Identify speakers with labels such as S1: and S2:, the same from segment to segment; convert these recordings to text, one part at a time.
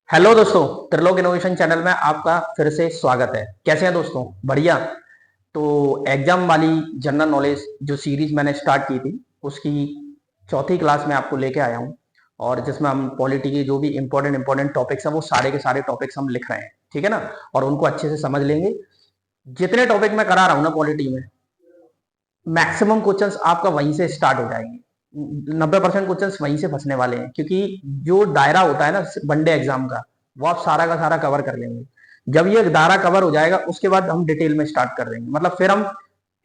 S1: Hello दोस्तों, Trilok innovation channel में आपका फिर से स्वागत है। कैसे हैं दोस्तों? बढ़िया। तो एग्जाम वाली जनरल नॉलेज जो सीरीज मैंने स्टार्ट की थी उसकी चौथी क्लास में आपको लेके आया हूं। और जिसमें हम पॉलिटी के जो भी इंपॉर्टेंट टॉपिक्स हैं वो सारे के सारे टॉपिक्स हम लिख रहे हैं, ठीक है ना। और उनको अच्छे से समझ लेंगे। जितने टॉपिक मैं करा रहा हूं ना पॉलिटी में, मैक्सिमम क्वेश्चंस आपका वहीं से स्टार्ट हो जाएंगे। 90% क्वेश्चंस वहीं से फंसने वाले हैं, क्योंकि जो दायरा होता है ना वनडे एग्जाम का, वो आप सारा का सारा कवर कर लेंगे। जब ये दायरा कवर हो जाएगा उसके बाद हम डिटेल में स्टार्ट कर देंगे। मतलब फिर हम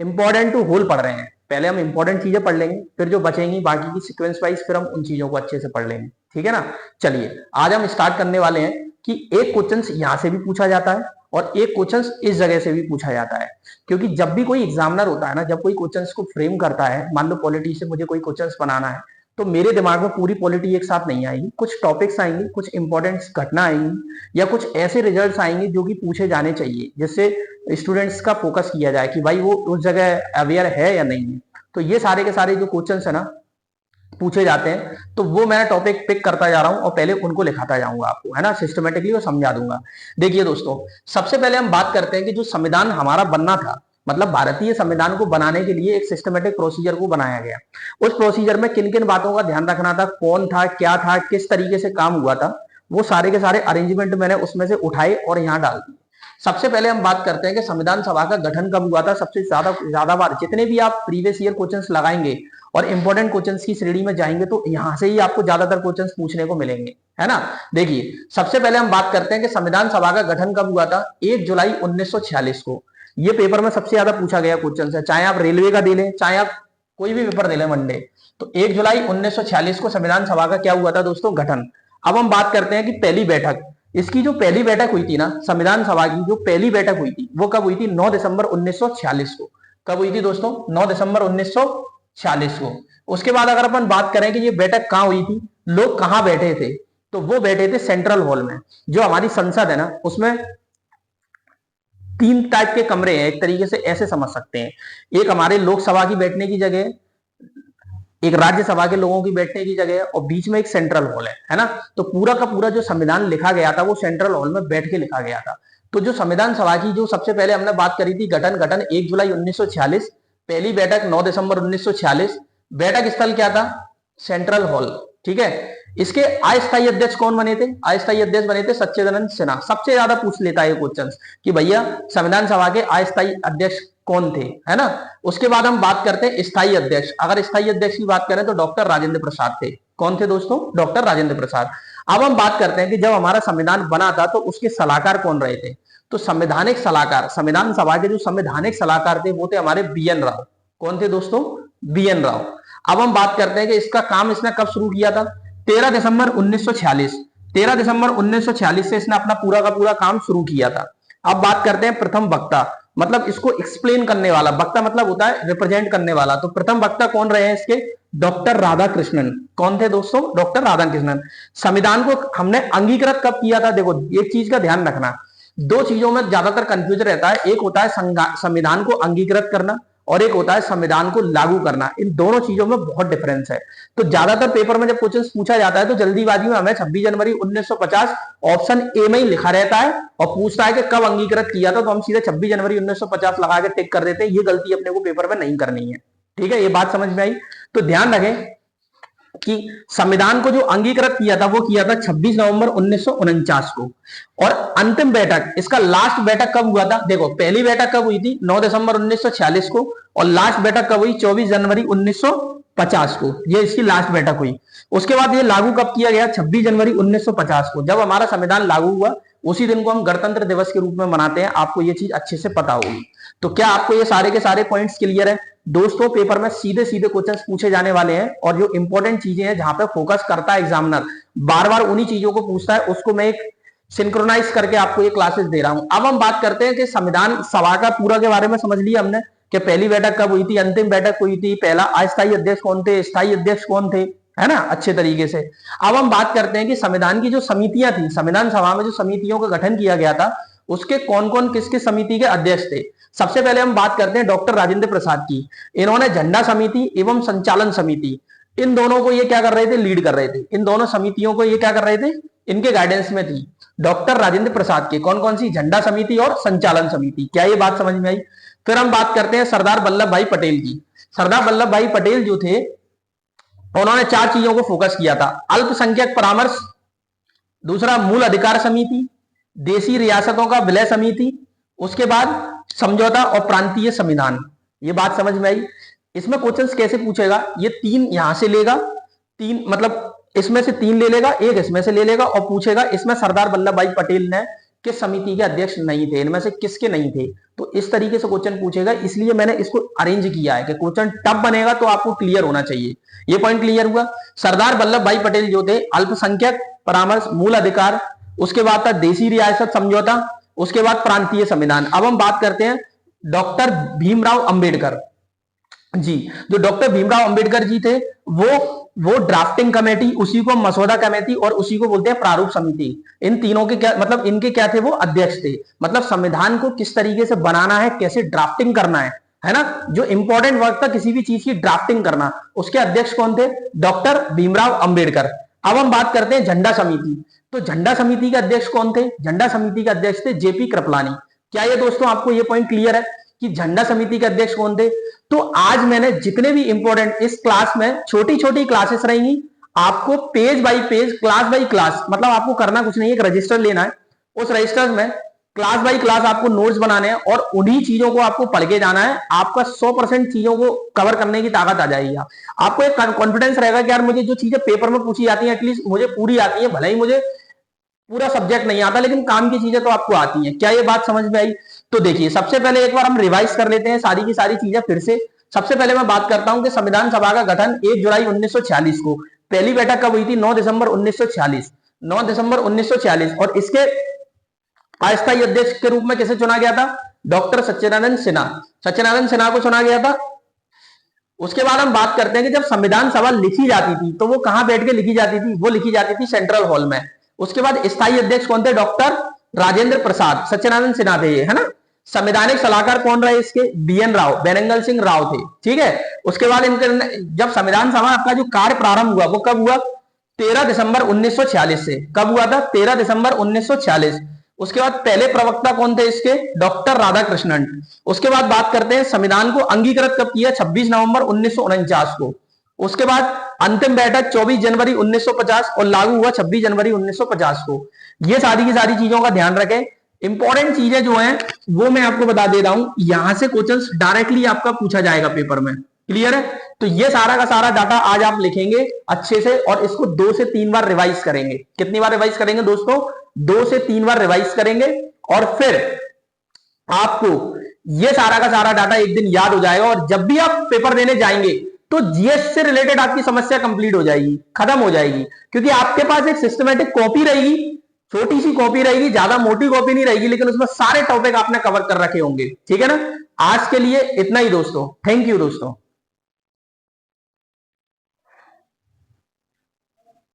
S1: इंपॉर्टेंट टू होल पढ़ रहे हैं, पहले हम इंपॉर्टेंट चीजें पढ़ लेंगे, फिर जो बचेंगी बाकी की सीक्वेंस वाइज फिर हम उन चीजों को अच्छे से पढ़ लेंगे, ठीक है ना। चलिए आज हम स्टार्ट करने वाले हैं कि एक क्वेश्चन यहां से भी पूछा जाता है और एक क्वेश्चन इस जगह से भी पूछा जाता है। क्योंकि जब भी कोई एग्जामिनर होता है ना, जब कोई क्वेश्चंस को फ्रेम करता है, मान लो पॉलिटी से मुझे कोई क्वेश्चंस बनाना है, तो मेरे दिमाग में पूरी पॉलिटी एक साथ नहीं आएगी। कुछ टॉपिक्स आएंगे, कुछ इंपॉर्टेंट घटना आएंगी या कुछ ऐसे रिजल्ट्स आएंगे जो कि पूछे जाने चाहिए, जिससे स्टूडेंट्स का फोकस किया जाए कि भाई वो उस जगह अवेयर है या नहीं है। तो ये सारे के सारे जो क्वेश्चंस है ना पूछे जाते हैं, तो वो मैं टॉपिक पिक करता जा रहा हूं और पहले उनको लिखाता जाऊंगा आपको, है ना, सिस्टमेटिकली और समझा दूंगा। देखिए दोस्तों, सबसे पहले हम बात करते हैं कि जो संविधान हमारा बनना था, मतलब भारतीय संविधान को बनाने के लिए एक सिस्टमेटिक प्रोसीजर को बनाया गया। उस प्रोसीजर में किन किन बातों का ध्यान रखना था, कौन था, क्या था, किस तरीके से काम हुआ था, वो सारे के सारे अरेंजमेंट मैंने उसमें से उठाए और यहाँ डाल दिए। सबसे पहले हम बात करते हैं कि संविधान सभा का गठन कब हुआ था। सबसे ज्यादा बार जितने भी आप प्रीवियस ईयर क्वेश्चंस लगाएंगे और इंपॉर्टेंट क्वेश्चंस की श्रेणी में जाएंगे तो यहां से ही आपको ज्यादातर क्वेश्चंस पूछने को मिलेंगे, है ना। देखिए सबसे पहले हम बात करते हैं कि संविधान सभा का गठन कब हुआ था। 1 जुलाई 1946 को। ये पेपर में सबसे ज्यादा पूछा गया क्वेश्चन है, चाहे आप रेलवे का दे लें, चाहे आप कोई भी पेपर दे लें वनडे। तो 1 जुलाई 1946 को संविधान सभा का क्या हुआ था दोस्तों? गठन। अब हम बात करते हैं कि पहली बैठक, इसकी जो पहली बैठक हुई थी ना संविधान सभा की, जो पहली बैठक हुई थी वो कब हुई थी? 9 दिसंबर 1946 को। कब हुई थी दोस्तों? 9 दिसंबर 1946 को। उसके बाद अगर अपन बात करें कि ये बैठक कहां हुई थी, लोग कहां बैठे थे, तो वो बैठे थे सेंट्रल हॉल में। जो हमारी संसद है ना उसमें 3 टाइप के कमरे हैं, एक तरीके से ऐसे समझ सकते हैं। एक हमारे लोकसभा की बैठने की जगह, एक राज्यसभा के लोगों की बैठने की जगह और बीच में एक सेंट्रल हॉल है ना। तो पूरा का पूरा जो संविधान लिखा गया था वो सेंट्रल हॉल में बैठ के लिखा गया था। तो जो संविधान सभा की जो सबसे पहले हमने बात करी थी, गठन 1 जुलाई 1946, पहली बैठक 9 दिसंबर 1946। बैठक स्थल क्या था? सेंट्रल हॉल, ठीक है। इसके अस्थायी अध्यक्ष कौन बने थे? अस्थायी अध्यक्ष बने थे सच्चिदानंद सिन्हा। सबसे ज्यादा पूछ लेता है क्वेश्चन कि भैया संविधान सभा के अस्थायी अध्यक्ष कौन थे, है ना। उसके बाद हम बात करते हैं स्थायी अध्यक्ष। अगर स्थायी अध्यक्ष की बात करें तो डॉक्टर राजेंद्र प्रसाद थे। कौन थे दोस्तों? डॉक्टर राजेंद्र प्रसाद। अब हम बात करते हैं कि जब हमारा संविधान बना था तो उसके सलाहकार कौन रहे थे। तो संवैधानिक सलाहकार, संविधान सभा के जो संवैधानिक सलाहकार थे वो थे हमारे बी.एन. राव। कौन थे दोस्तों? बी.एन. राव। अब हम बात करते हैं कि इसका काम इसने कब शुरू किया था? 13 दिसंबर 1946। 13 दिसंबर 1946 से इसने अपना पूरा का पूरा काम शुरू किया था। अब बात करते हैं प्रथम वक्ता, मतलब इसको एक्सप्लेन करने वाला। वक्ता मतलब होता है रिप्रेजेंट करने वाला। तो प्रथम वक्ता कौन रहे हैं इसके? डॉक्टर राधाकृष्णन। कौन थे दोस्तों? डॉक्टर राधाकृष्णन। संविधान को हमने अंगीकृत कब किया था? देखो एक चीज का ध्यान रखना, दो चीजों में ज्यादातर कंफ्यूजन रहता है। एक होता है संविधान को अंगीकृत करना और एक होता है संविधान को लागू करना। इन दोनों चीजों में बहुत डिफरेंस है। तो ज्यादातर पेपर में जब क्वेश्चन पूछा जाता है तो जल्दीबाजी में हमें 26 जनवरी 1950 ऑप्शन ए में ही लिखा रहता है और पूछता है कि कब अंगीकृत किया था, तो हम सीधे 26 जनवरी 1950 लगा के टिक कर देते हैं। ये गलती अपने को पेपर में नहीं करनी है, ठीक है। ये बात समझ में आई? तो ध्यान रखें कि संविधान को जो अंगीकृत किया था वो किया था 26 नवंबर 1949 को। और अंतिम बैठक, इसका लास्ट बैठक कब हुआ था? देखो पहली बैठक कब हुई थी? 9 दिसंबर 1946 को। और लास्ट बैठक कब हुई? 24 जनवरी 1950 को। ये इसकी लास्ट बैठक हुई। उसके बाद ये लागू कब किया गया? 26 जनवरी 1950 को। जब हमारा संविधान लागू हुआ उसी दिन को हम गणतंत्र दिवस के रूप में मनाते हैं। आपको ये चीज अच्छे से पता होगी। तो क्या आपको ये सारे के सारे पॉइंट्स क्लियर है दोस्तों? पेपर में सीधे सीधे क्वेश्चंस पूछे जाने वाले हैं और जो इंपॉर्टेंट चीजें हैं जहां पे फोकस करता है एग्जामिनर, बार बार उन्हीं चीजों को पूछता है, उसको मैं एक सिंक्रोनाइज करके आपको ये क्लासेस दे रहा हूं। अब हम बात करते हैं कि संविधान सभा का पूरा के बारे में समझ लिया हमने कि पहली बैठक कब हुई थी, अंतिम बैठक हुई थी, पहला अस्थायी अध्यक्ष कौन थे, स्थायी अध्यक्ष कौन थे, है ना, अच्छे तरीके से। अब हम बात करते हैं कि संविधान की जो समितियां थी, संविधान सभा में जो समितियों का गठन किया गया था उसके कौन कौन किसके समिति के अध्यक्ष थे। सबसे पहले हम बात करते हैं डॉक्टर राजेंद्र प्रसाद की। इन्होंने झंडा समिति एवं संचालन समिति, इन दोनों को ये क्या कर रहे थे? लीड कर रहे थे। इन दोनों समितियों को ये क्या कर रहे थे? इनके गाइडेंस में थी डॉक्टर राजेंद्र प्रसाद के। कौन कौन सी? झंडा समिति और संचालन समिति। क्या ये बात समझ में आई? फिर हम बात करते हैं सरदार वल्लभ भाई पटेल की। सरदार वल्लभ भाई पटेल जो थे उन्होंने 4 चीजों को फोकस किया था। अल्पसंख्यक परामर्श, दूसरा मूल अधिकार समिति, देशी रियासतों का विलय समिति, उसके बाद समझौता और प्रांतीय संविधान। ये बात समझ में आई? इसमें क्वेश्चंस कैसे पूछेगा? ये 3 यहां से लेगा, 3 मतलब इसमें से 3 ले लेगा, एक इसमें से ले लेगा और पूछेगा इसमें सरदार वल्लभ भाई पटेल ने किस समिति के अध्यक्ष नहीं थे, इनमें से किसके नहीं थे। तो इस तरीके से क्वेश्चन पूछेगा, इसलिए मैंने इसको अरेंज किया है कि क्वेश्चन तब बनेगा तो आपको क्लियर होना चाहिए। ये पॉइंट क्लियर हुआ। सरदार वल्लभ भाई पटेल जो थे अल्पसंख्यक परामर्श, मूल अधिकार, उसके बाद था देशी रियासत समझौता, उसके बाद प्रांतीय संविधान। अब हम बात करते हैं डॉक्टर भीमराव अंबेडकर जी। जो डॉक्टर भीमराव अंबेडकर जी थे वो ड्राफ्टिंग कमेटी, उसी को मसौदा कमेटी और उसी को बोलते हैं प्रारूप समिति। इन तीनों के क्या मतलब, इनके क्या थे? वो अध्यक्ष थे। मतलब संविधान को किस तरीके से बनाना है, कैसे ड्राफ्टिंग करना है ना, जो इंपॉर्टेंट वर्क था किसी भी चीज की ड्राफ्टिंग करना, उसके अध्यक्ष कौन थे? डॉक्टर भीमराव अंबेडकर। अब हम बात करते हैं झंडा समिति। तो झंडा समिति के अध्यक्ष कौन थे? झंडा समिति के अध्यक्ष थे जेपी कृपलानी। क्या ये दोस्तों आपको ये पॉइंट क्लियर है कि झंडा समिति के अध्यक्ष कौन थे? तो आज मैंने जितने भी इंपॉर्टेंट इस क्लास में, छोटी छोटी क्लासेस रहेंगी, आपको page by page, class by class, मतलब आपको करना कुछ नहीं है, एक रजिस्टर लेना है, उस रजिस्टर में क्लास बाय क्लास आपको नोट्स बनाने हैं और उन्हीं चीजों को आपको पढ़ के जाना है। आपका 100% चीजों को कवर करने की ताकत आ जाएगी। आपको एक कॉन्फिडेंस रहेगा कि यार मुझे जो चीजें पेपर में पूछी जाती है एटलीस्ट मुझे पूरी आती है, भले ही मुझे पूरा सब्जेक्ट नहीं आता लेकिन काम की चीजें तो आपको आती हैं। क्या ये बात समझ में आई? तो देखिए, सबसे पहले एक बार हम रिवाइज कर लेते हैं सारी की सारी चीजें फिर से। सबसे पहले मैं बात करता हूं कि संविधान सभा का गठन 1 जुलाई 1946 को, पहली बैठक कब हुई थी? 9 दिसंबर 1946, 9 दिसंबर 1946। और इसके अस्थायी अध्यक्ष के रूप में किसे चुना गया था? डॉक्टर सच्चिदानंद सिन्हा, सच्चिदानंद सिन्हा को चुना गया था। उसके बाद हम बात करते हैं कि जब संविधान सभा लिखी जाती थी तो वो कहां बैठ के लिखी जाती थी? वो लिखी जाती थी सेंट्रल हॉल में। उसके बाद स्थायी अध्यक्ष कौन थे? डॉक्टर राजेंद्र प्रसाद, सच्चिदानंद सिन्हा थे ये, है ना। संवैधानिक सलाहकार कौन रहे इसके? बीएन राव, बेनंगल सिंह राव थे, ठीक है। उसके बाद इनके जब संविधान सभा का जो कार्य प्रारंभ हुआ वो कब हुआ? 13 दिसंबर 1946 से। कब हुआ था? 13 दिसंबर 1946। उसके बाद पहले प्रवक्ता कौन थे इसके? डॉक्टर राधाकृष्णन। उसके बाद बात करते हैं संविधान को अंगीकृत कब किया? 26 नवंबर 1949 को। उसके बाद अंतिम बैठक 24 जनवरी 1950 और लागू हुआ 26 जनवरी 1950 को। ये सारी की सारी चीजों का ध्यान रखें। इंपॉर्टेंट चीजें जो हैं वो मैं आपको बता दे रहा हूं, यहां से क्वेश्चंस डायरेक्टली आपका पूछा जाएगा पेपर में। क्लियर है? तो ये सारा का सारा डाटा आज आप लिखेंगे अच्छे से और इसको 2 से 3 बार रिवाइज करेंगे। कितनी बार रिवाइज करेंगे दोस्तों? 2 से 3 बार रिवाइज करेंगे और फिर आपको ये सारा का सारा डाटा एक दिन याद हो जाएगा और जब भी आप पेपर देने जाएंगे तो जीएस से रिलेटेड आपकी समस्या कंप्लीट हो जाएगी, खत्म हो जाएगी, क्योंकि आपके पास एक सिस्टमेटिक कॉपी रहेगी, छोटी सी कॉपी रहेगी, ज्यादा मोटी कॉपी नहीं रहेगी, लेकिन उसमें सारे टॉपिक आपने कवर कर रखे होंगे। ठीक है ना। आज के लिए इतना ही दोस्तों, थैंक यू दोस्तों।